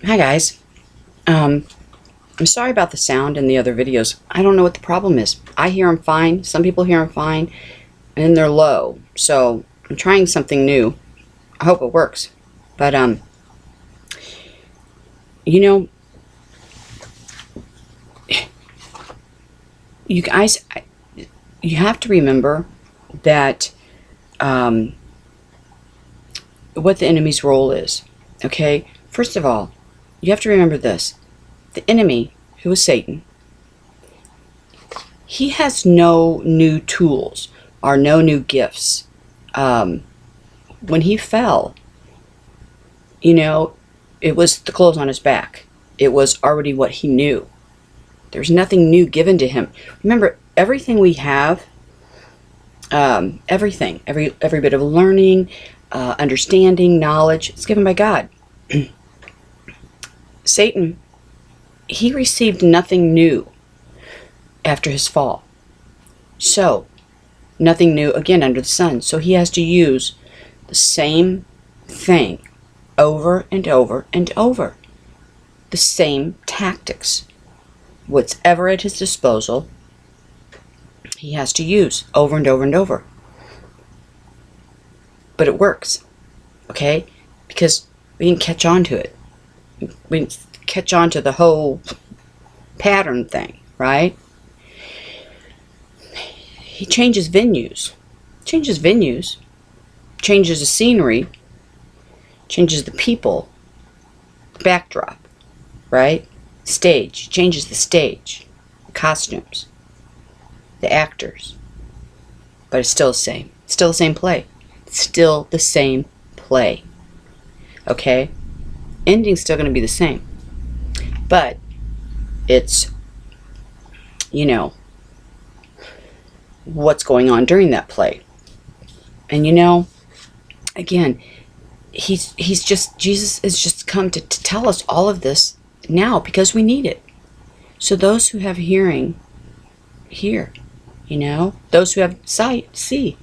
Hi guys. I'm sorry about the sound in the other videos. I don't know what the problem is. I hear them fine. Some people hear them fine, and they're low. So I'm trying something new. I hope it works. But you know, you guys, you have to remember that what the enemy's role is. Okay. First of all, you have to remember this: the enemy, who is Satan, he has no new tools or no new gifts. When he fell, it was the clothes on his back. It was already what he knew. There's nothing new given to him. Remember, everything we have, everything, every bit of learning, understanding, knowledge, it's given by God. Satan, he received nothing new after his fall. So, nothing new again under the sun. So he has to use the same thing over and over and over. The same tactics. What's ever at his disposal, he has to use over and over and over. But it works. Okay? Because we can catch on to it. We can catch on to the whole pattern thing, right? He changes venues. Changes the scenery, changes the people, backdrop, right? Stage, changes the stage, the costumes, the actors. But it's still the same. It's still the same play. It's still the same play. Okay? Ending's still going to be the same. But it's, what's going on during that play. And again, Jesus has just come to tell us all of this now because we need it. So those who have hearing, hear. Those who have sight, see.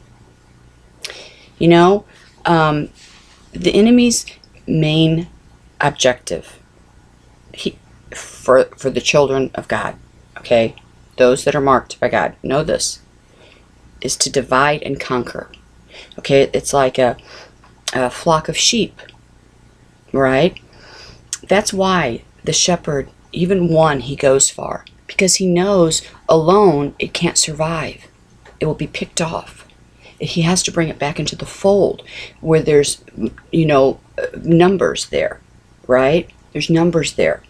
The enemy's main objective for the children of God, okay, those that are marked by God, know this, is to divide and conquer. Okay, it's like a flock of sheep, right? That's why the shepherd, even one, he goes far, because he knows alone it can't survive. It will be picked off. He has to bring it back into the fold where there's, numbers there, right? There's numbers there.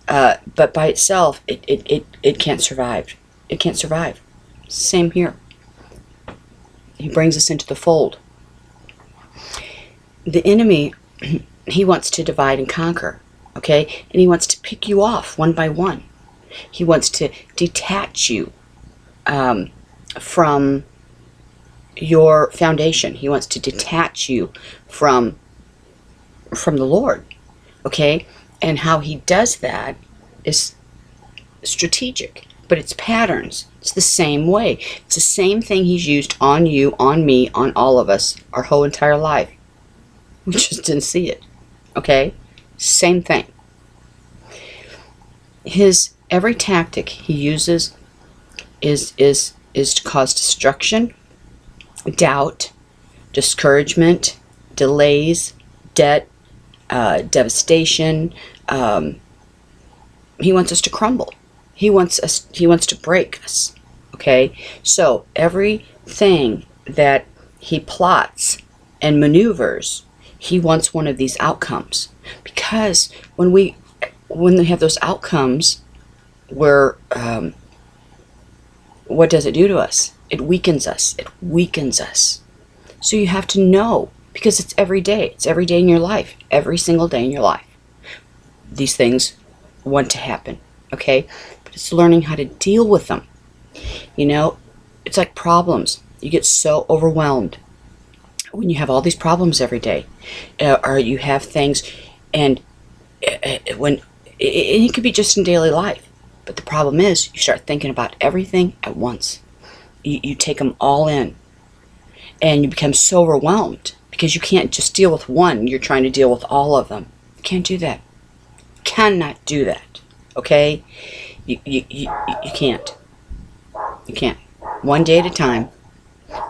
But by itself, it can't survive. It can't survive. Same here. He brings us into the fold. The enemy, he wants to divide and conquer, okay? And he wants to pick you off one by one. He wants to detach you from your foundation. He wants to detach you from the Lord, okay? And how he does that is strategic, but it's patterns. It's the same way. It's the same thing he's used on you, on me, on all of us, our whole entire life. We just didn't see it. Okay? Same thing. His every tactic he uses is to cause destruction, doubt, discouragement, delays, debt, devastation. He wants us to crumble. He wants to break us. Okay? So everything that he plots and maneuvers, he wants one of these outcomes. Because when we have those outcomes, what does it do to us? It weakens us. It weakens us. So you have to know, because it's every day. It's every day in your life. Every single day in your life. These things want to happen. Okay? But it's learning how to deal with them. It's like problems. You get so overwhelmed when you have all these problems every day. Or you have things, and it could be just in daily life. But the problem is, you start thinking about everything at once. You take them all in. And you become so overwhelmed because you can't just deal with one. You're trying to deal with all of them. You can't do that. cannot do that. Okay? You can't. You can't. One day at a time.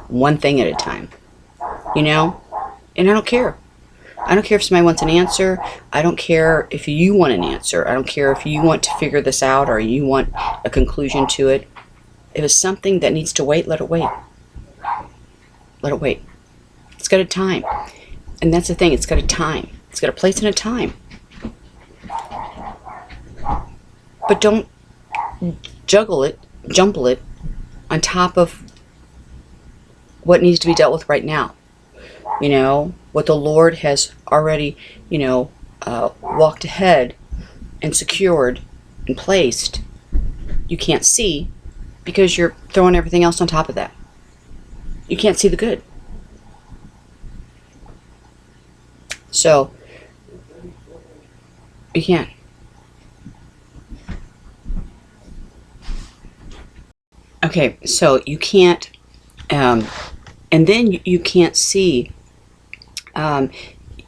One thing at a time. You know? And I don't care. I don't care if somebody wants an answer. I don't care if you want an answer. I don't care if you want to figure this out or you want a conclusion to it. If it's something that needs to wait, let it wait. Let it wait. It's got a time. And that's the thing. It's got a time. It's got a place and a time. But don't jumble it on top of what needs to be dealt with right now. You know, what the Lord has already, walked ahead and secured and placed, you can't see because you're throwing everything else on top of that. You can't see the good. So, you can't. Okay, so you can't, and then you can't see,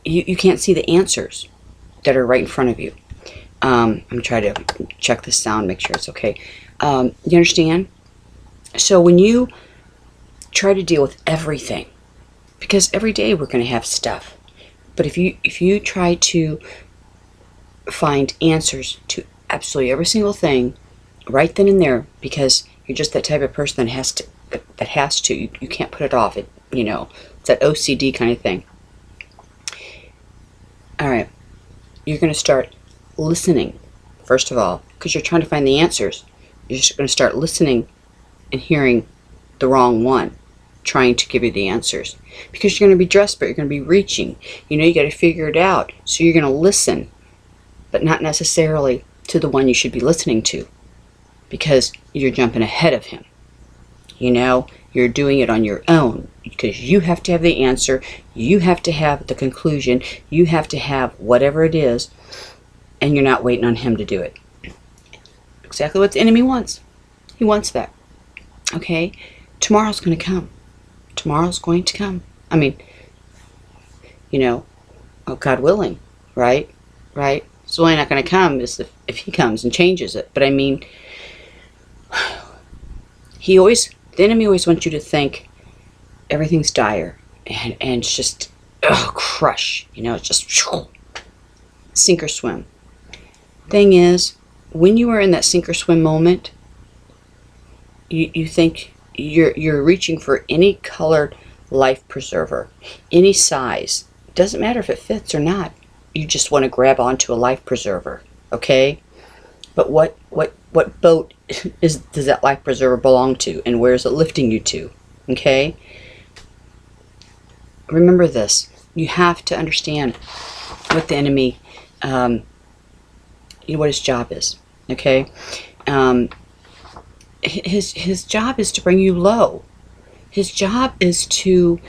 you can't see the answers that are right in front of you. I'm trying to check the sound, make sure it's okay. You understand? So when you try to deal with everything, because every day we're going to have stuff, but if you try to find answers to absolutely every single thing right then and there, because you're just that type of person that has to, you can't put it off. It's that OCD kind of thing. All right, you're going to start listening, first of all, because you're trying to find the answers. You're just going to start listening and hearing the wrong one, trying to give you the answers. Because you're going to be desperate, you're going to be reaching. You got to figure it out. So you're going to listen, but not necessarily to the one you should be listening to, because you're jumping ahead of him. You're doing it on your own, because you have to have the answer. You have to have the conclusion. You have to have whatever it is, and you're not waiting on him to do it. Exactly what the enemy wants. He wants that. Okay? Tomorrow's going to come. Tomorrow's going to come. I mean, God willing, right? Right? It's only not going to come is if he comes and changes it. But I mean, the enemy always wants you to think everything's dire and it's just crush. It's just sink or swim. Thing is, when you are in that sink or swim moment, you think you're reaching for any colored life preserver, any size. It doesn't matter if it fits or not. You just want to grab onto a life preserver, okay? But what boat does that life preserver belong to, and where is it lifting you to? Okay? Remember this. You have to understand what the enemy, what his job is. Okay? His job is to bring you low. His job is to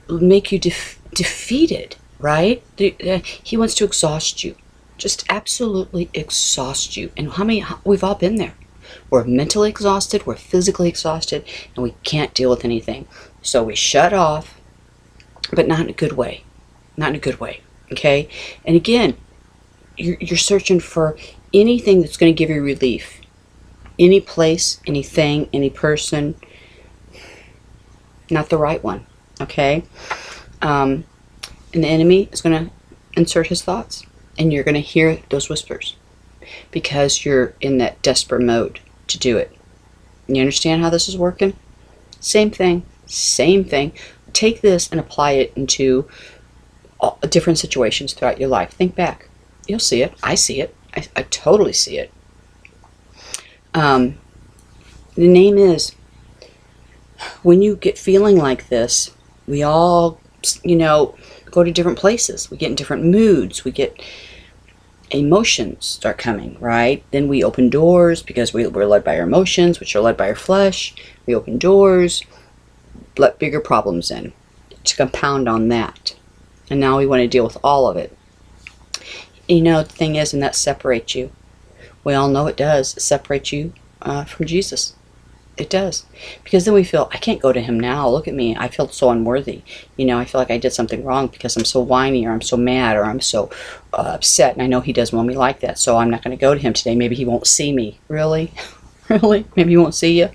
make you defeated, right? He wants to exhaust you. Just absolutely exhaust you. And we've all been there. We're mentally exhausted, we're physically exhausted, and we can't deal with anything. So we shut off, but not in a good way. Not in a good way, okay? And again, you're searching for anything that's going to give you relief. Any place, anything, any person. Not the right one, okay? And the enemy is going to insert his thoughts. And you're going to hear those whispers because you're in that desperate mode to do it. You understand how this is working? Same thing. Same thing. Take this and apply it into different situations throughout your life. Think back. You'll see it. I see it. I totally see it. The name is, when you get feeling like this, we all, go to different places. We get in different moods. We get emotions start coming, right? Then we open doors because we're led by our emotions, which are led by our flesh. We open doors, let bigger problems in to compound on that. And now we want to deal with all of it. The thing is, and that separates you. We all know it does. It separates you from Jesus. It does. Because then we feel, I can't go to him now. Look at me. I feel so unworthy. You know, I feel like I did something wrong because I'm so whiny, or I'm so mad, or I'm so upset. And I know he doesn't want me like that. So I'm not going to go to him today. Maybe he won't see me. Really? Really? Maybe he won't see you?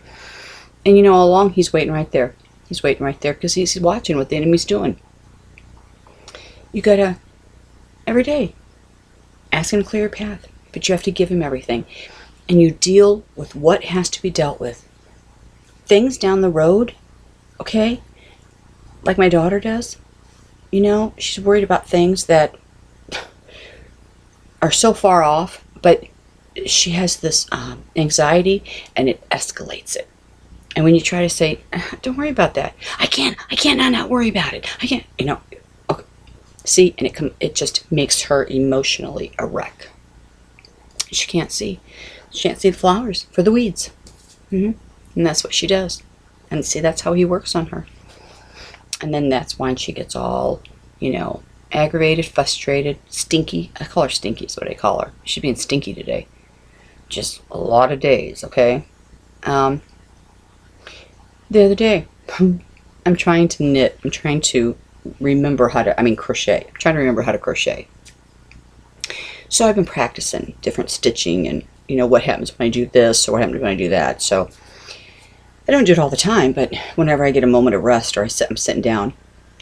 And you know, all along, he's waiting right there. He's waiting right there because he's watching what the enemy's doing. You got to, every day, ask him to clear your path. But you have to give him everything. And you deal with what has to be dealt with. Things down the road, okay, like my daughter does, you know, she's worried about things that are so far off, but she has this anxiety, and it escalates it. And when you try to say, don't worry about that, I can't not worry about it, I can't, you know, okay. See, and it just makes her emotionally a wreck. She can't see the flowers for the weeds. And that's what she does. And see, that's how he works on her. And then that's when she gets all, you know, aggravated, frustrated, stinky. I call her Stinky is what I call her. She's being stinky today. Just a lot of days, okay? The other day, I'm trying to knit. I'm trying to remember how to, crochet. I'm trying to remember how to crochet. So I've been practicing different stitching and, you know, what happens when I do this or what happens when I do that. So I don't do it all the time, but whenever I get a moment of rest or I'm sitting down,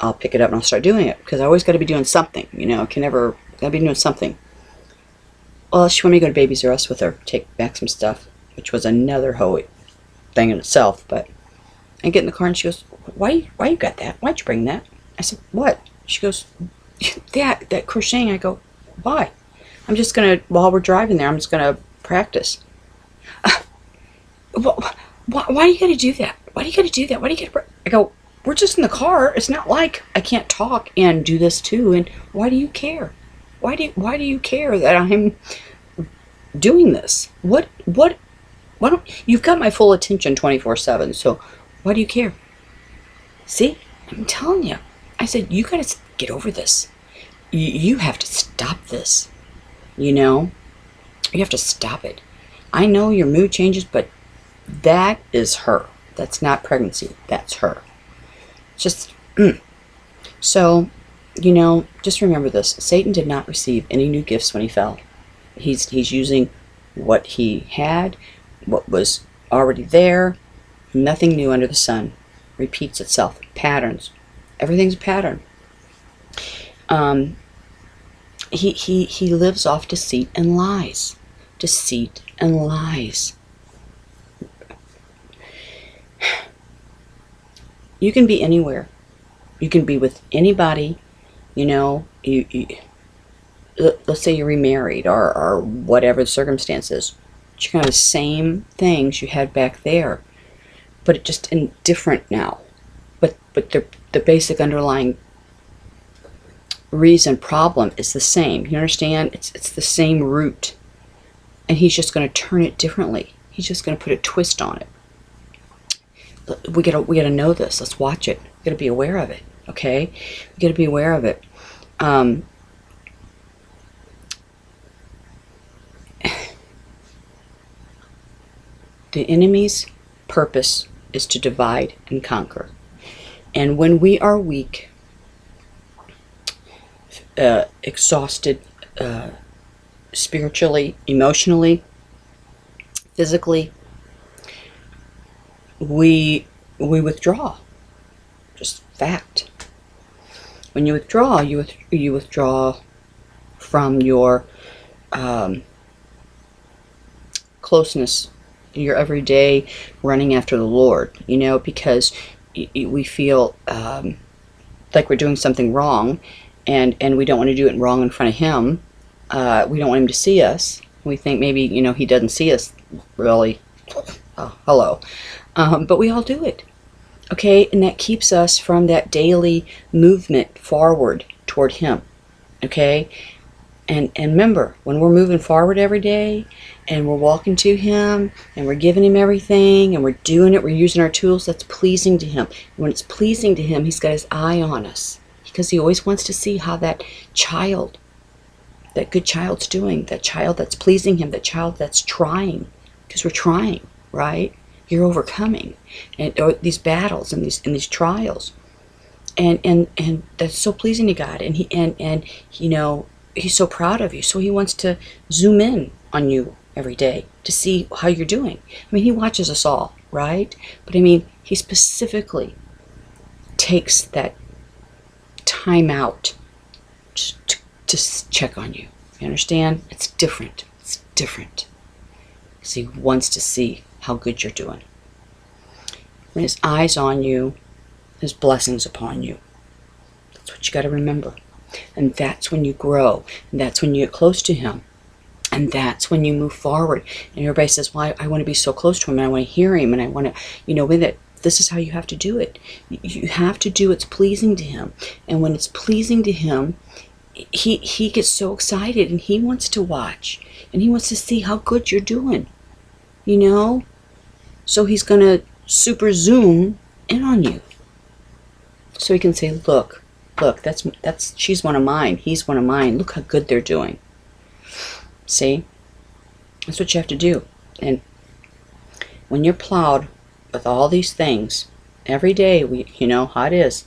I'll pick it up and I'll start doing it because I always got to be doing something, you know. I can never, got to be doing something. Well, she wanted me to go to Babies R Us with her, take back some stuff, which was another whole thing in itself. But I get in the car and she goes, why you got that? Why'd you bring that? I said, what? She goes, that crocheting. I go, why? I'm just going to, while we're driving there, I'm just going to practice. Why do you got to do that? Why do you got to do that? Why do you got to... I go, we're just in the car. It's not like I can't talk and do this too. And why do you care? Why do you care that I'm doing this? Why don't... You've got my full attention 24/7, so why do you care? See? I'm telling you. I said, you got to get over this. You have to stop this. You know? You have to stop it. I know your mood changes, but that is her. That's not pregnancy. That's her. Just, So, you know, just remember this. Satan did not receive any new gifts when he fell. He's using what he had, what was already there. Nothing new under the sun. Repeats itself. Patterns. Everything's a pattern. He lives off deceit and lies. Deceit and lies. You can be anywhere. You can be with anybody. You know, let's say you're remarried or whatever the circumstances. You can have the same things you had back there, but it just in different now. But the basic underlying problem is the same. You understand? It's the same root, and he's just going to turn it differently. He's just going to put a twist on it. We gotta know this. Let's watch it. We gotta be aware of it. Okay, we gotta be aware of it. The enemy's purpose is to divide and conquer, and when we are weak, exhausted, spiritually, emotionally, physically, we withdraw. Just fact. When you withdraw, you withdraw from your closeness, your everyday running after the Lord. You know, because we feel like we're doing something wrong, and we don't want to do it wrong in front of Him. We don't want Him to see us. We think maybe, you know, He doesn't see us really. Oh, hello. But we all do it, okay? And that keeps us from that daily movement forward toward Him, okay? And remember, when we're moving forward every day and we're walking to Him and we're giving Him everything and we're doing it, we're using our tools, that's pleasing to Him. And when it's pleasing to Him, He's got His eye on us because He always wants to see how that child, that good child's doing, that child that's pleasing Him, that child that's trying, because we're trying, right? you're overcoming, and or these battles and these trials, and that's so pleasing to God. And and you know, he's so proud of you, so he wants to zoom in on you every day to see how you're doing. I mean, he watches us all, right? But I mean, he specifically takes that time out to check on you. You understand? It's different. It's different. Because he wants to see how good you're doing. When his eyes on you, his blessings upon you. That's what you got to remember. And that's when you grow. And that's when you get close to him. And that's when you move forward. And everybody says, well, I want to be so close to him, and I want to hear him, and I want to, you know, with it. This is how you have to do it. You have to do what's pleasing to him. And when it's pleasing to him, he gets so excited, and he wants to watch. And he wants to see how good you're doing. You know? So he's going to super zoom in on you. So he can say, look, that's she's one of mine. He's one of mine. Look how good they're doing. See? That's what you have to do. And when you're plowed with all these things, every day, you know how it is.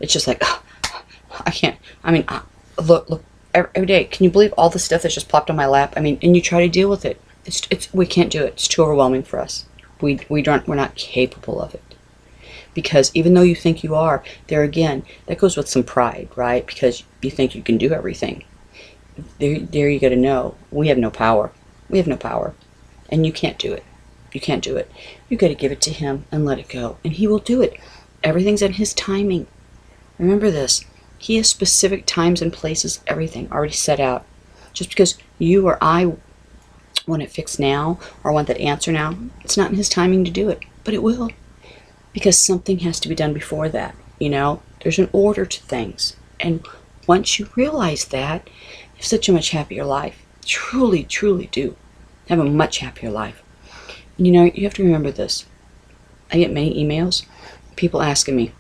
It's just like, I can't, I mean, look, every day, can you believe all the stuff that's just plopped on my lap? I mean, and you try to deal with it. We can't do it. It's too overwhelming for us. We're not capable of it. Because even though you think you are, there again, that goes with some pride, right? Because you think you can do everything. There you got to know, we have no power. We have no power. And you can't do it. You can't do it. You got to give it to him and let it go. And he will do it. Everything's in his timing. Remember this. He has specific times and places, everything already set out. Just because you or I want it fixed now or want that answer now, it's not in his timing to do it. But it will. Because something has to be done before that. You know, there's an order to things. And once you realize that, you have such a much happier life. Truly, truly do. Have a much happier life. And you know, you have to remember this. I get many emails, people asking me,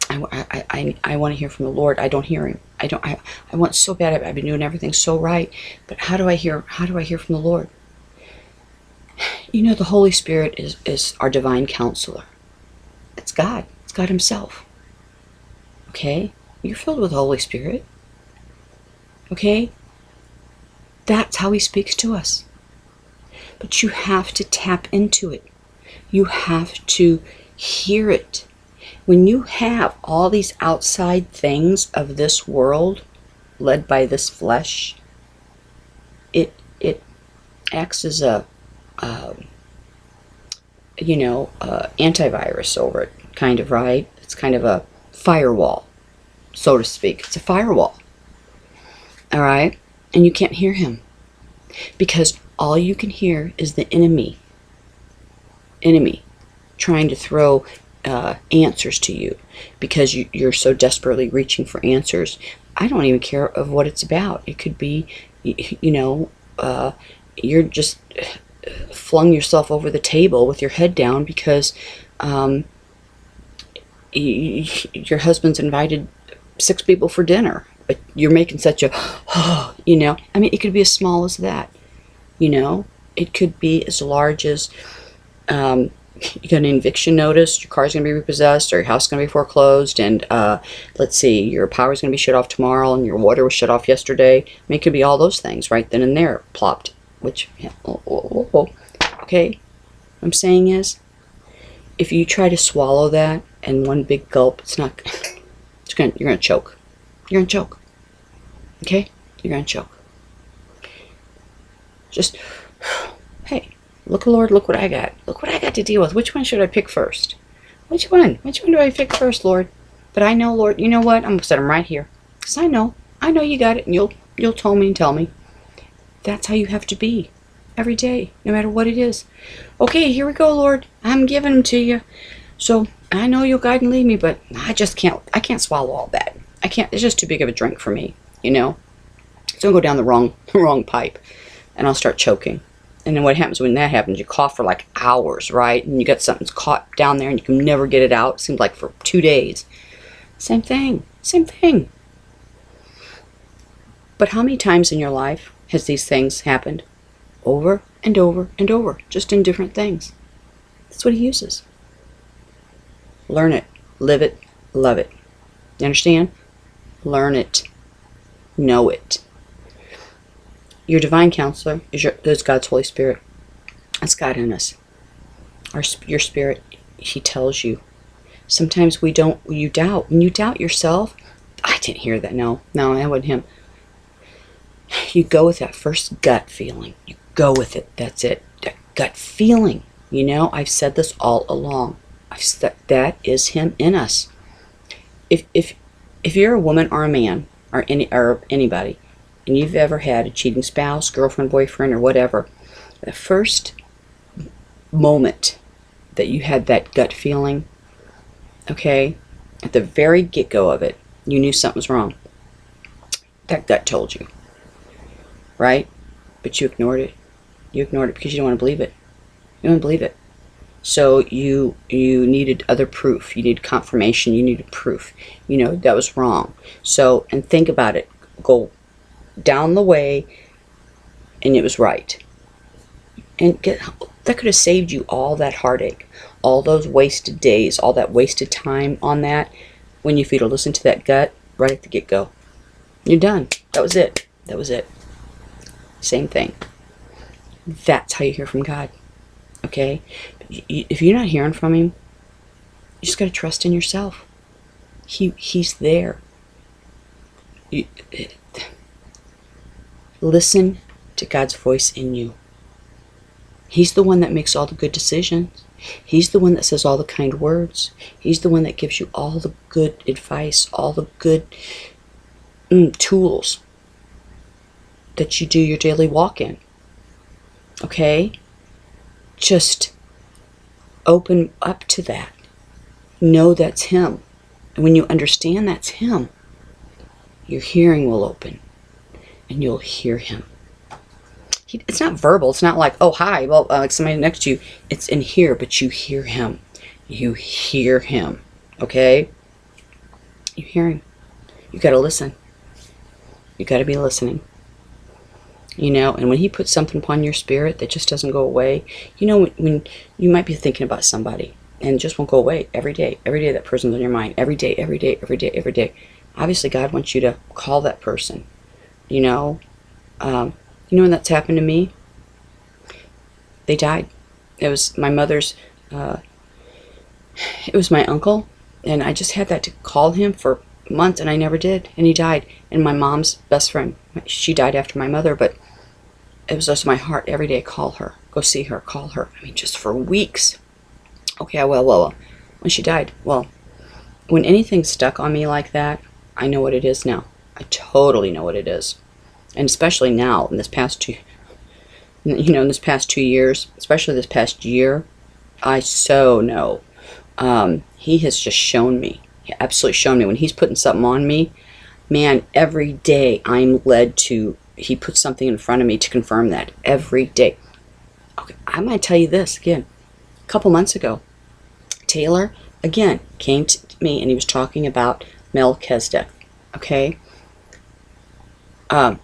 I want to hear from the Lord. I don't hear him. I want so bad. I've been doing everything so right, but how do I hear from the Lord? You know, the Holy Spirit is our divine counselor. It's God. It's God himself. Okay? You're filled with the Holy Spirit. Okay? That's how he speaks to us. But you have to tap into it. You have to hear it. When you have all these outside things of this world led by this flesh, it acts as a antivirus over it, kind of, right? It's kind of a firewall, so to speak. It's a firewall. All right? And you can't hear him. Because all you can hear is the enemy trying to throw answers to you. Because you're so desperately reaching for answers. I don't even care of what it's about. It could be, you're just flung yourself over the table with your head down because your husband's invited 6 people for dinner, but you're making such a, I mean, it could be as small as that, it could be as large as you got an eviction notice, your car's going to be repossessed, or your house is going to be foreclosed, and let's see, your power's going to be shut off tomorrow, and your water was shut off yesterday. I mean, it could be all those things right then and there plopped. Which, okay, what I'm saying is, if you try to swallow that in one big gulp, you're gonna choke. You're gonna choke. Okay? You're gonna choke. Just, hey, look, Lord, look what I got. Look what I got to deal with. Which one should I pick first? Which one? Which one do I pick first, Lord? But I know, Lord, you know what? I'm gonna set them right here. Because I know you got it, and you'll tell me and tell me. That's how you have to be every day, no matter what it is. Okay, here we go, Lord. I'm giving them to you. So I know you'll guide and lead me, but I can't swallow all that. I can't. It's just too big of a drink for me, So I'll go down the wrong pipe, and I'll start choking. And then what happens when that happens? You cough for like hours, right? And you got something's caught down there, and you can never get it out. It seems like for 2 days. Same thing. But how many times in your life has these things happened? Over and over and over, just in different things. That's what he uses. Learn it. Live it. Love it. You understand? Learn it. Know it. Your divine counselor is God's Holy Spirit. That's God in us. Your spirit, he tells you. Sometimes you doubt. When you doubt yourself, I didn't hear that. No, that wasn't him. You go with that first gut feeling. You go with it. That's it. That gut feeling. You know, I've said this all along. That is him in us. If you're a woman or a man or anybody, and you've ever had a cheating spouse, girlfriend, boyfriend, or whatever, the first moment that you had that gut feeling, okay, at the very get-go of it, you knew something was wrong. That gut told you, right? But you ignored it. You ignored it because you don't want to believe it. You don't believe it. So you needed other proof. You needed confirmation. You needed proof. You know, that was wrong. So, and think about it. Go down the way, and it was right. And that could have saved you all that heartache, all those wasted days, all that wasted time on that. When you feel to listen to that gut right at the get-go, you're done. That was it. That was it. Same thing. That's how you hear from God. Okay? If you're not hearing from him, you just got to trust in yourself. He's there. Listen to God's voice in you. He's the one that makes all the good decisions. He's the one that says all the kind words. He's the one that gives you all the good advice, all the good tools that you do your daily walk in. Okay? Just open up to that. Know that's him. And when you understand that's him, your hearing will open and you'll hear him. It's not verbal. It's not like, oh, hi, well, like somebody next to you. It's in here, but you hear him. You hear him. Okay? You hear him. You got to listen. You got to be listening. You know, and when he puts something upon your spirit that just doesn't go away, you know, when you might be thinking about somebody and it just won't go away every day that person's on your mind, every day. Obviously, God wants you to call that person, you know. You know when that's happened to me? They died. It was my mother's, it was my uncle, and I just had that to call him for months, and I never did, and he died. And my mom's best friend, she died after my mother, but it was just my heart every day, call her, go see her, call her. I mean, just for weeks. Okay, well, when she died, well, when anything's stuck on me like that, I know what it is now. I totally know what it is. And especially now, in this past 2 years, especially this past year, I so know. He has just shown me. He absolutely shown me. When he's putting something on me, man, every day I'm led to, he puts something in front of me to confirm that. Every day. Okay, I might tell you this again. A couple months ago, Taylor, again, came to me and he was talking about Melchizedek. Okay? Wow.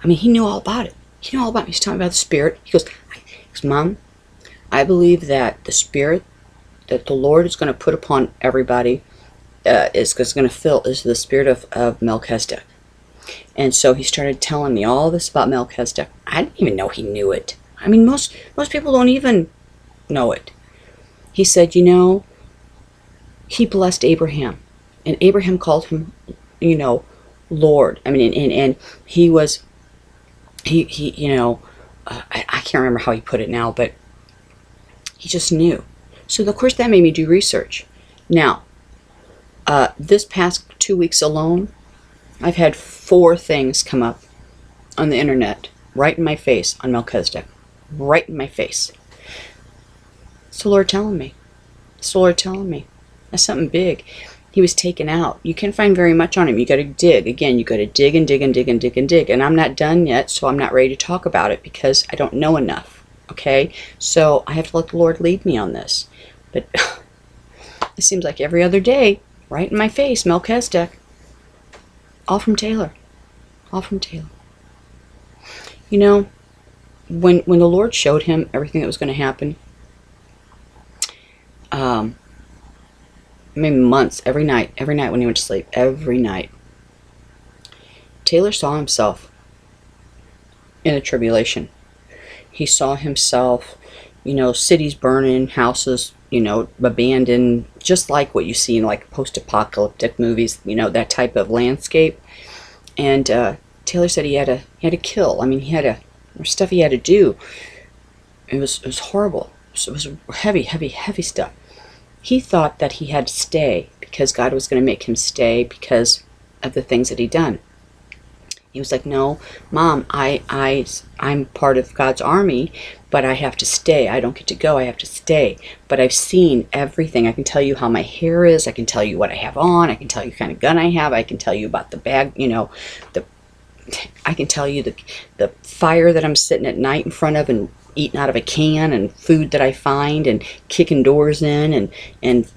I mean, he knew all about it. He knew all about it. He's talking about the spirit. He goes, Mom, I believe that the spirit that the Lord is going to put upon everybody is going to fill is the spirit of Melchizedek. And so he started telling me all this about Melchizedek. I didn't even know he knew it. I mean, most people don't even know it. He said, you know, he blessed Abraham. And Abraham called him, you know, Lord. I mean, and he was, you know, I can't remember how he put it now, but he just knew. So, of course, that made me do research. Now, this past 2 weeks alone, I've had 4 things come up on the internet, right in my face, on Melchizedek. Right in my face. It's the Lord telling me. It's the Lord telling me. That's something big. He was taken out. You can't find very much on him. You got to dig. Again, you got to dig and dig and dig and dig and dig. And I'm not done yet, so I'm not ready to talk about it because I don't know enough. Okay? So I have to let the Lord lead me on this. But it seems like every other day, right in my face, Melchizedek. All from Taylor. All from Taylor. You know, when the Lord showed him everything that was going to happen, maybe months, every night when he went to sleep, every night, Taylor saw himself in a tribulation. He saw himself, cities burning, houses, abandoned, just like what you see in like post-apocalyptic movies, that type of landscape. And Taylor said he had to kill. I mean, there's stuff he had to do. It was horrible. It was heavy, heavy, heavy stuff. He thought that he had to stay because God was going to make him stay because of the things that he'd done. He was like, no, Mom, I'm part of God's army, but I have to stay. I don't get to go. I have to stay. But I've seen everything. I can tell you how my hair is. I can tell you what I have on. I can tell you what kind of gun I have. I can tell you about the bag, I can tell you the fire that I'm sitting at night in front of and eating out of a can, and food that I find, and kicking doors in, it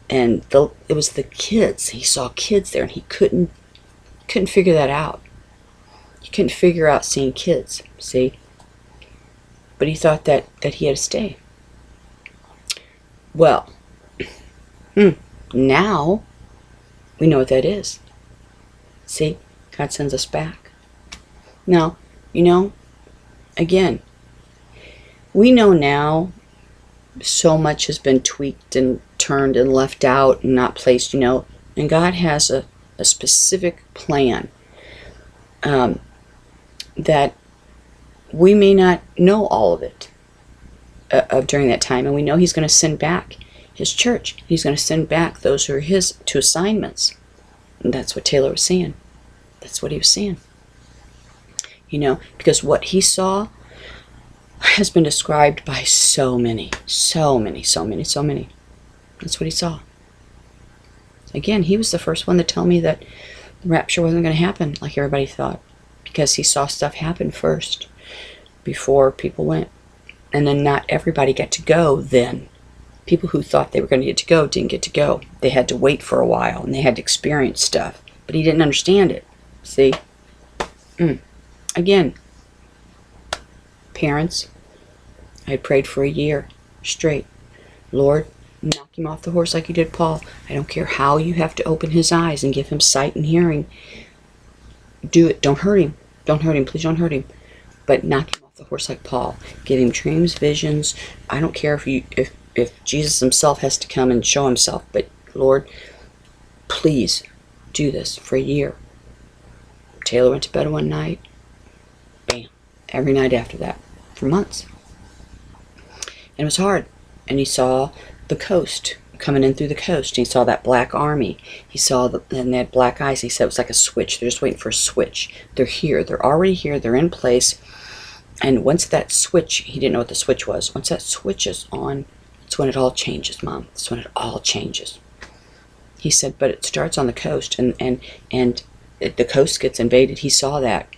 was the kids. He saw kids there, and he couldn't figure that out. He couldn't figure out seeing kids, see? But he thought that he had to stay. Well, now we know what that is. See? God sends us back. Now, again, we know now so much has been tweaked and turned and left out and not placed, and God has a specific plan that we may not know all of it during that time, and we know he's going to send back his church. He's going to send back those who are his to assignments. And that's what Taylor was saying. That's what he was saying. Because what he saw has been described by so many. That's what he saw. Again, he was the first one to tell me that the rapture wasn't going to happen like everybody thought, because he saw stuff happen first before people went. And then not everybody got to go then. People who thought they were going to get to go didn't get to go. They had to wait for a while, and they had to experience stuff. But he didn't understand it. See? Again, parents, I had prayed for a year straight. Lord, knock him off the horse like you did Paul. I don't care how you have to open his eyes and give him sight and hearing. Do it. Don't hurt him. Don't hurt him. Please don't hurt him. But knock him off the horse like Paul. Give him dreams, visions. I don't care if Jesus himself has to come and show himself. But Lord, please do this for a year. Taylor went to bed one night. Bam. Every night after that. For months. And it was hard. And he saw the coast, coming in through the coast. And he saw that black army. He saw and they had black eyes. He said it was like a switch. They're just waiting for a switch. They're here. They're already here. They're in place. And once that switch, he didn't know what the switch was. Once that switch is on, that's when it all changes, Mom. That's when it all changes. He said, but it starts on the coast, and the coast gets invaded. He saw that.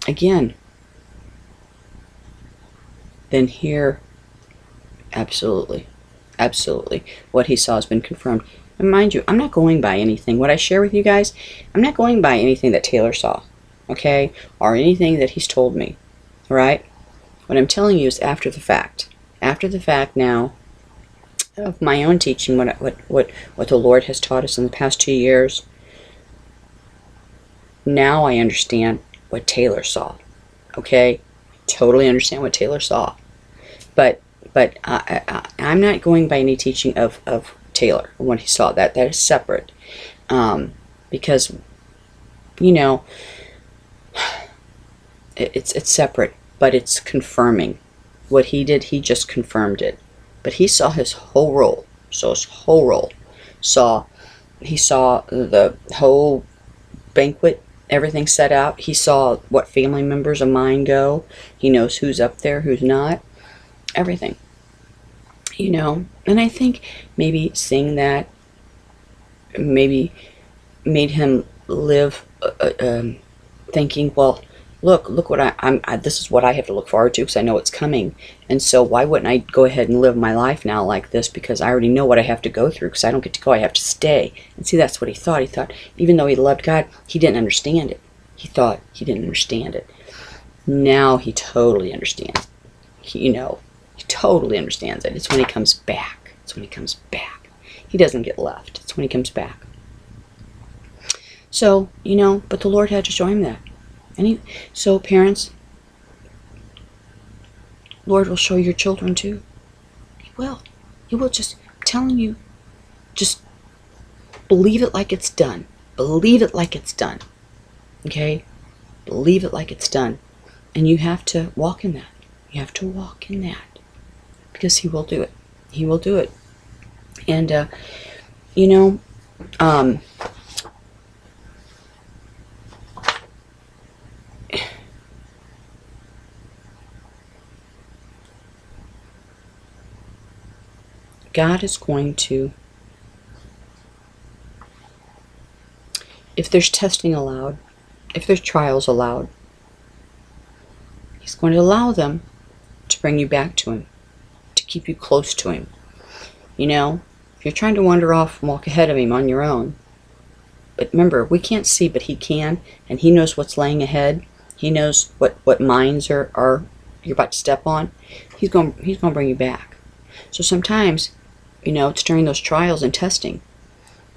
Again. Then here, absolutely, what he saw has been confirmed. And mind you, I'm not going by anything. What I share with you guys, I'm not going by anything that Taylor saw, okay? Or anything that he's told me, all right? What I'm telling you is after the fact. After the fact now of my own teaching, what the Lord has taught us in the past 2 years, now I understand what Taylor saw, okay? Totally understand what Taylor saw. But I'm not going by any teaching of Taylor when he saw that. That is separate. Because, it's separate, but it's confirming. What he did, he just confirmed it. But he saw his whole role. So his whole role. He saw the whole banquet, everything set out. He saw what family members of mine go. He knows who's up there, who's not. Everything. And I think maybe seeing that maybe made him live thinking, well, look what this is what I have to look forward to because I know it's coming. And so why wouldn't I go ahead and live my life now like this, because I already know what I have to go through, because I don't get to go, I have to stay. And see, that's what he thought. He thought even though he loved God, he didn't understand it. He thought he didn't understand it. Now he totally understands. he totally understands it. It's when he comes back. It's when he comes back. He doesn't get left. It's when he comes back. So, but the Lord had to show him that. So parents, Lord will show your children too. He will. He will. Just I'm telling you, just believe it like it's done. Believe it like it's done. Okay? Believe it like it's done. And you have to walk in that. You have to walk in that. Because he will do it. He will do it. And, God is going to, if there's testing allowed, if there's trials allowed, he's going to allow them to bring you back to him, to keep you close to him. If you're trying to wander off and walk ahead of him on your own, but remember, we can't see, but he can, and he knows what's laying ahead. He knows what mines are you're about to step on. He's going to bring you back. So sometimes, it's during those trials and testing.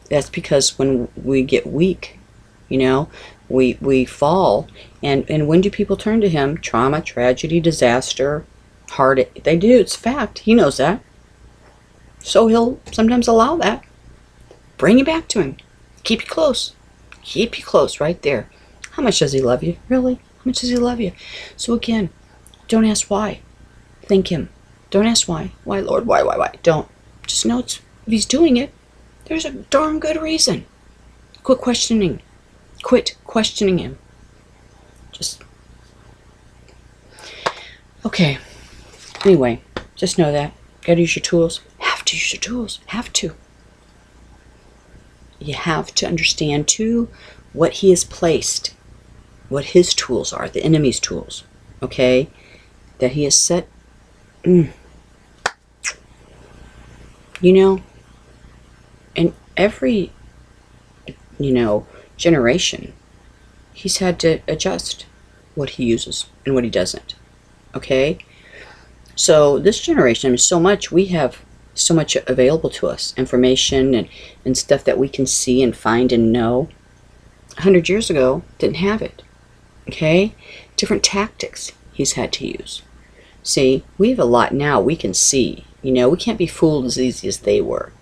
That's because when we get weak, we fall. And when do people turn to him? Trauma, tragedy, disaster, heartache. They do. It's fact. He knows that. So he'll sometimes allow that. Bring you back to him. Keep you close. Keep you close right there. How much does he love you? Really? How much does he love you? So again, don't ask why. Thank him. Don't ask why. Why, Lord? Why? Don't. Just know if he's doing it, there's a darn good reason. Quit questioning. Quit questioning him. Okay. Anyway, just know that. Gotta use your tools. Have to use your tools. Have to. You have to understand, too, what he has placed. What his tools are. The enemy's tools. Okay? That he has set. In every, generation, he's had to adjust what he uses and what he doesn't. Okay? So this generation, we have so much available to us, information and stuff that we can see and find and know. 100 years ago, didn't have it. Okay? Different tactics he's had to use. See, we have a lot now we can see. We can't be fooled as easy as they were.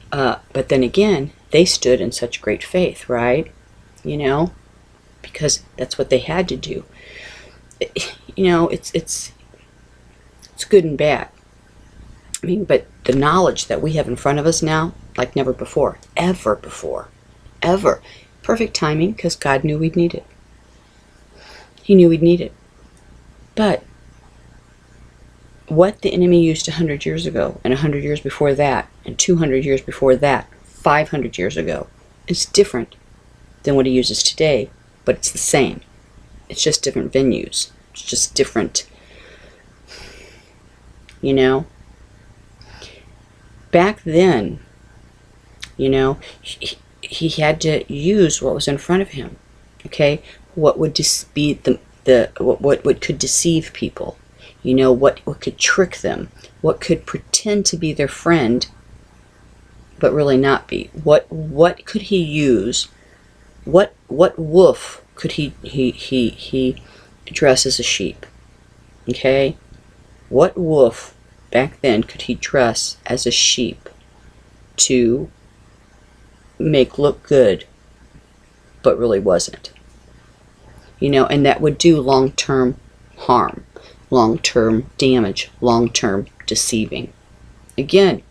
But then again, they stood in such great faith, right? Because that's what they had to do. It's good and bad. But the knowledge that we have in front of us now, like never before, ever before, ever. Perfect timing, because God knew we'd need it. He knew we'd need it. But what the enemy used 100 years ago, and 100 years before that, and 200 years before that, 500 years ago, is different than what he uses today, but it's the same. It's just different venues. It's just different, Back then, he had to use what was in front of him. Okay? What would be what could deceive people? What could trick them? What could pretend to be their friend, but really not be? What could he use? What wolf could he dress as a sheep? Okay? What wolf back then could he dress as a sheep to make look good, but really wasn't? And that would do long-term harm, long-term damage, long-term deceiving. Again,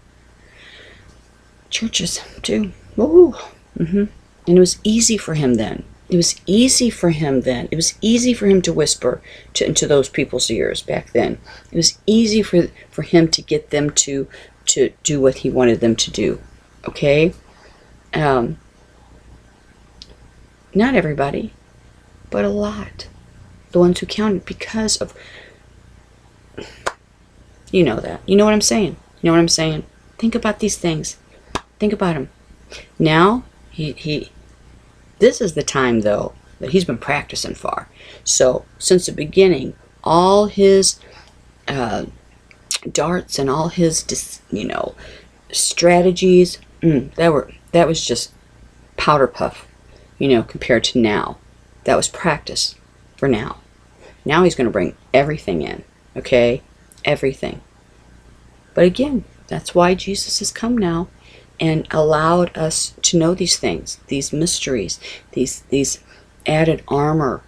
churches too. Woo. And it was easy for him then. It was easy for him then. It was easy for him to whisper into those people's ears back then. It was easy for him to get them to do what he wanted them to do. Okay? Not everybody, but a lot. The ones who counted because of... You know that. You know what I'm saying? You know what I'm saying? Think about these things. Think about him. Now, this is the time, though, that he's been practicing for. So, since the beginning, all his darts and all his, strategies, that was just powder puff, compared to now. That was practice for now. Now he's going to bring everything in, okay? Everything. But again, that's why Jesus has come now and allowed us to know these things, these mysteries, these added armor,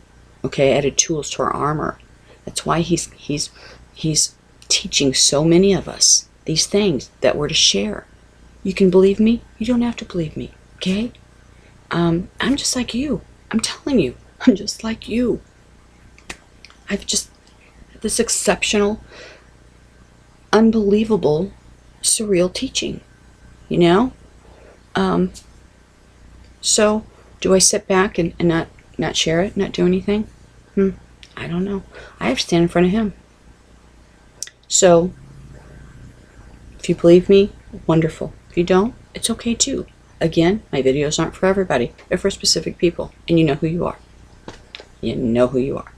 okay, added tools to our armor. That's why he's teaching so many of us these things that we're to share. You can believe me. You don't have to believe me, okay? I'm just like you. I'm telling you, I'm just like you. I've just had this exceptional, unbelievable, surreal teaching, So, do I sit back and not share it, not do anything? I don't know. I have to stand in front of him. So, if you believe me, wonderful. If you don't, it's okay too. Again, my videos aren't for everybody. They're for specific people. And you know who you are. You know who you are.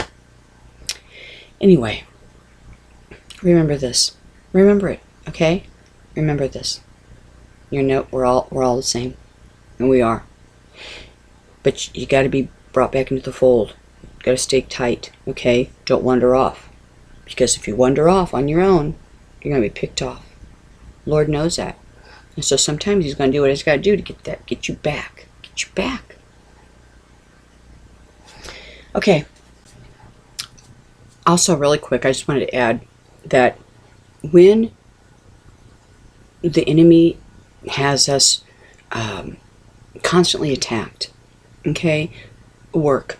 Anyway, remember this. Remember it, okay? Remember this. We're all the same. And we are. But you got to be brought back into the fold. You got to stay tight, okay? Don't wander off. Because if you wander off on your own, you're going to be picked off. Lord knows that. And so sometimes he's going to do what he's got to do to get you back. Get you back. Okay. Also, really quick, I just wanted to add that when the enemy has us constantly attacked, okay, work,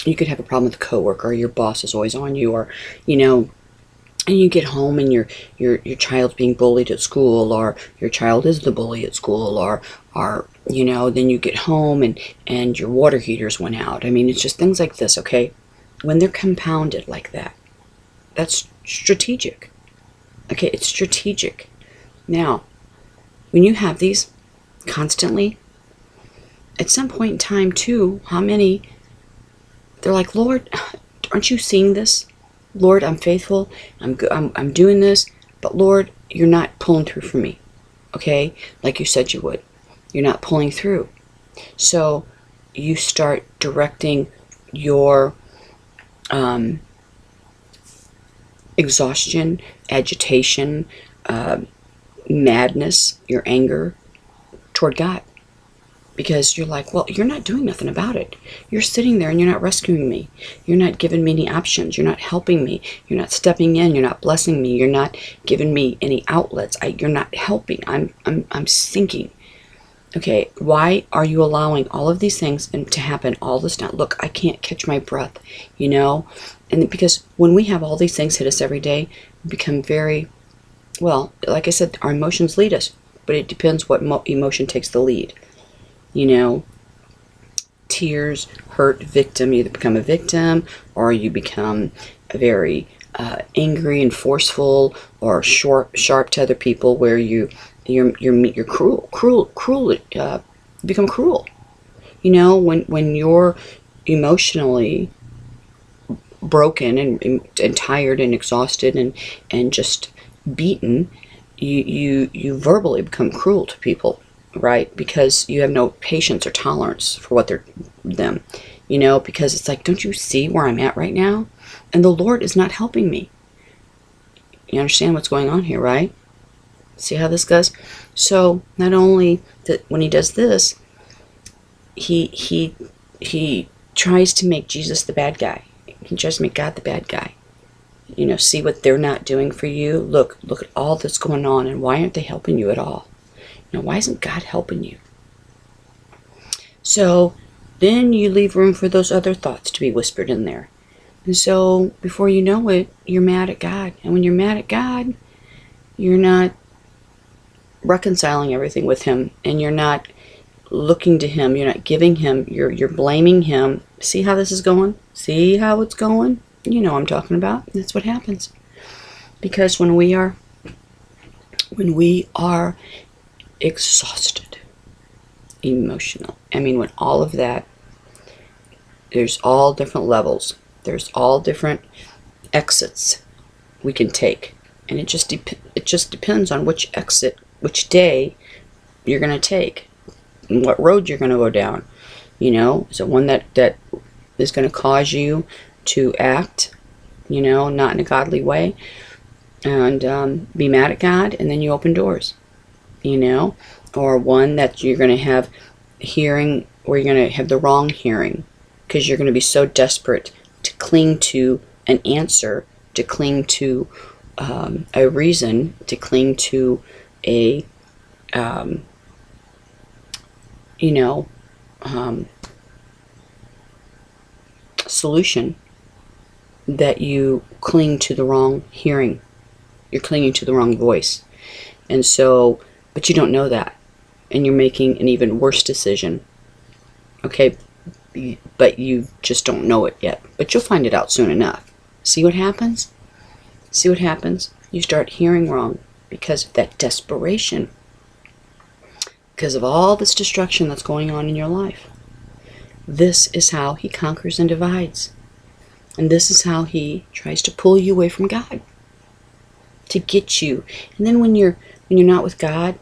you could have a problem with a coworker, or your boss is always on you, or and you get home and your child's being bullied at school, or your child is the bully at school, or then you get home and your water heaters went out. I mean, it's just things like this, okay? When they're compounded like that, that's strategic. Okay, it's strategic. Now, when you have these constantly, at some point in time too, how many, they're like, Lord, aren't you seeing this? Lord, I'm faithful, I'm doing this, but Lord, you're not pulling through for me, okay? Like you said you would. You're not pulling through. So you start directing your exhaustion, agitation, madness, your anger toward God. Because you're like, well, you're not doing nothing about it. You're sitting there and you're not rescuing me. You're not giving me any options. You're not helping me. You're not stepping in. You're not blessing me. You're not giving me any outlets. You're not helping. I'm sinking. Okay, why are you allowing all of these things to happen all this time? Look, I can't catch my breath, And because when we have all these things hit us every day, we become very, well, like I said, our emotions lead us. But it depends what emotion takes the lead. Tears, hurt, victim. You either become a victim or you become a very angry and forceful, or sharp to other people, where you're cruel, become cruel. When you're emotionally broken and tired and exhausted and just beaten, you verbally become cruel to people. Right? Because you have no patience or tolerance for what them, because it's like, don't you see where I'm at right now? And the Lord is not helping me. You understand what's going on here, right? See how this goes? So not only that, when he does this, he tries to make Jesus the bad guy. He tries to make God the bad guy. See what they're not doing for you. Look at all that's going on, and why aren't they helping you at all? Why isn't God helping you? So then you leave room for those other thoughts to be whispered in there. And so before you know it, you're mad at God. And when you're mad at God, you're not reconciling everything with him, and you're not looking to him, you're not giving him, you're blaming him. See how this is going? See how it's going? You know what I'm talking about. That's what happens. Because when we are exhausted, emotional, when all of that, there's all different levels, there's all different exits we can take, and it just depends on which exit, which day you're going to take, and what road you're going to go down. You know, is it one that is going to cause you to act, you know, not in a godly way, and be mad at God, and then you open doors, you know, or one that you're going to have hearing, or you're going to have the wrong hearing, because you're going to be so desperate to cling to an answer, to cling to a reason, to cling to a, you know, solution, that you cling to the wrong hearing. You're clinging to the wrong voice. And so, but you don't know that. And you're making an even worse decision. Okay? But you just don't know it yet. But you'll find it out soon enough. See what happens? See what happens? You start hearing wrong because of that desperation. Because of all this destruction that's going on in your life. This is how he conquers and divides. And this is how he tries to pull you away from God. To get you. And then when you're not with God,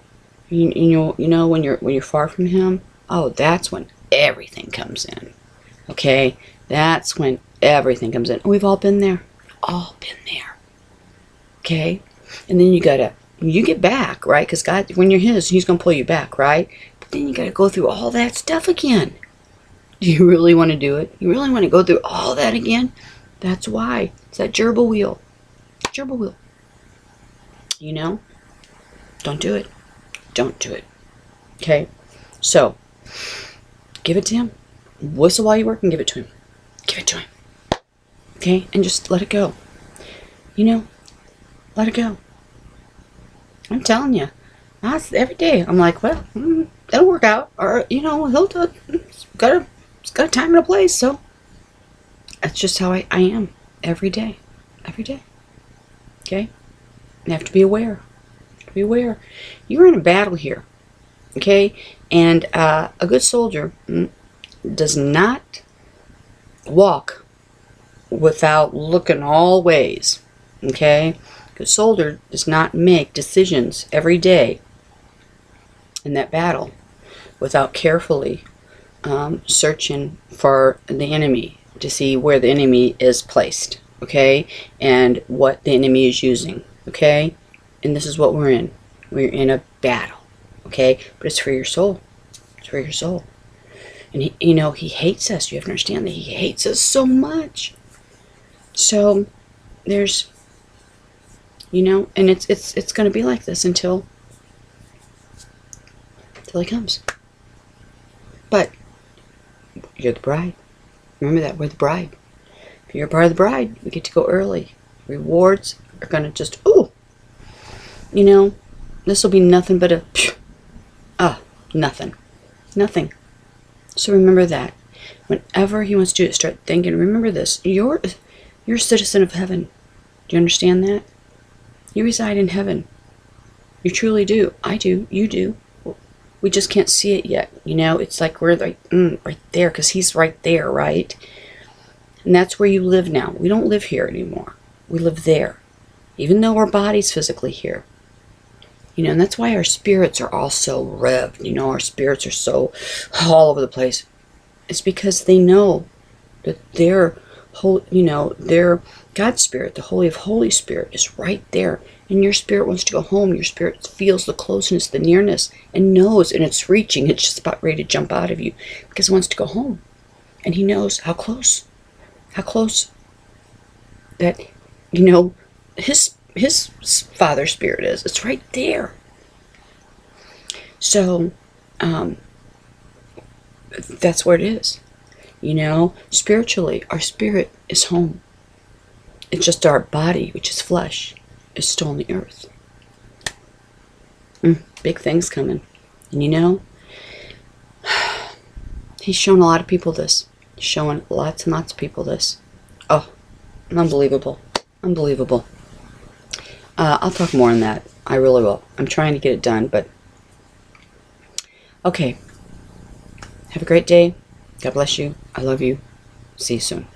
you know when you're far from him, oh, that's when everything comes in. Okay? That's when everything comes in. We've all been there. All been there. Okay? And then you get back, right? Because God, when you're his, he's going to pull you back, right? But then you got to go through all that stuff again. Do you really want to do it? You really want to go through all that again? That's why. It's that gerbil wheel. Gerbil wheel. You know? Don't do it. Don't do it. Okay? So, give it to him. Whistle while you work and give it to him. Give it to him. Okay? And just let it go. You know? Let it go. I'm telling you. Every day. I'm like, well, it'll work out. Or, you know, he'll do it. It's got a time and a place. So, that's just how I am. Every day. Every day. Okay? You have to be aware. Be aware. You're in a battle here. Okay? And a good soldier does not walk without looking all ways. Okay? A good soldier does not make decisions every day in that battle without carefully searching for the enemy to see where the enemy is placed. Okay? And what the enemy is using. Okay? And this is what we're in. We're in a battle. Okay? But it's for your soul. It's for your soul. And he, you know, he hates us. You have to understand that he hates us so much. So there's, you know, and it's going to be like this until he comes. But you're the bride. Remember that, we're the bride. If you're a part of the bride, we get to go early. Rewards are going to just, ooh, you know, this will be nothing but nothing. Nothing. So remember that. Whenever he wants to start thinking, remember this, you're a citizen of heaven. Do you understand that? You reside in heaven. You truly do. I do. You do. We just can't see it yet. You know, it's like we're like, right there, because he's right there, right? And that's where you live now. We don't live here anymore. We live there. Even though our body's physically here. You know, and that's why our spirits are all so revved. You know, our spirits are so all over the place. It's because they know that their whole, you know, their God's spirit, the Holy of Holy Spirit, is right there. And your spirit wants to go home. Your spirit feels the closeness, the nearness, and knows, and it's reaching. It's just about ready to jump out of you because it wants to go home. And he knows how close that, you know, his Father Spirit is. It's right there. So, that's where it is. You know, spiritually, our spirit is home. It's just our body, which is flesh, is still on the earth. Big things coming. And you know, he's shown a lot of people this. He's showing lots and lots of people this. Oh, unbelievable. Unbelievable. I'll talk more on that. I really will. I'm trying to get it done, but okay. Have a great day. God bless you. I love you. See you soon.